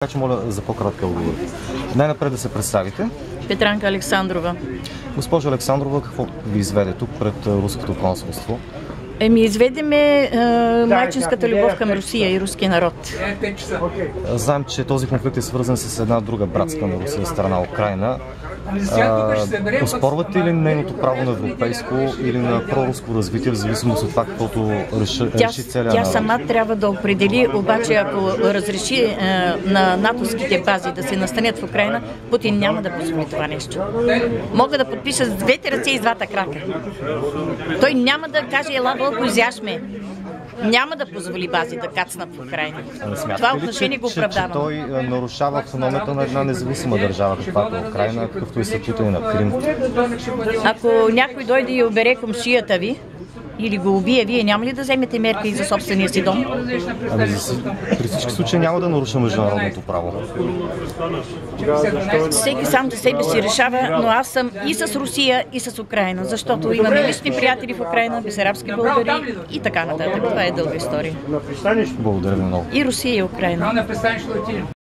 Така че моля за по-кратки отговори. Най-напред да се представите. Петранка Александрова. Госпожо Александрова, какво ви изведе тук пред руското консулство? Изведеме майчинската любов към Русия и руския народ. Знам, че този конфликт е свързан с една друга братска на Русия страна, Украйна. Оспорвате ли нейното право на европейско или на проруско развитие в зависимост от това, каквото реши целия Тя народ? сама трябва да определи, обаче ако разреши на натовските бази да се настанят в Украйна, Путин няма да позволи това нещо. Мога да подпиша с двете ръце и с двата крака. Той няма да каже ела вълко изяшме. Няма да позволи бази да кацнат в Украйна. Това отношение го оправдава. Че той нарушава автономията на една независима държава, каквато е Украйна, какъвто е статута и на Крим? Ако някой дойде и обере комшията ви, или го убие, вие няма ли да вземете мерки за собствения си дом? При всички случаи няма да наруша международното право. Всеки сам за себе си решава, но аз съм и с Русия, и с Украйна, защото имаме лични приятели в Украйна, бесарабски българи и така нататък. Това е дълга история. Благодаря ви много. И Русия, и Украйна.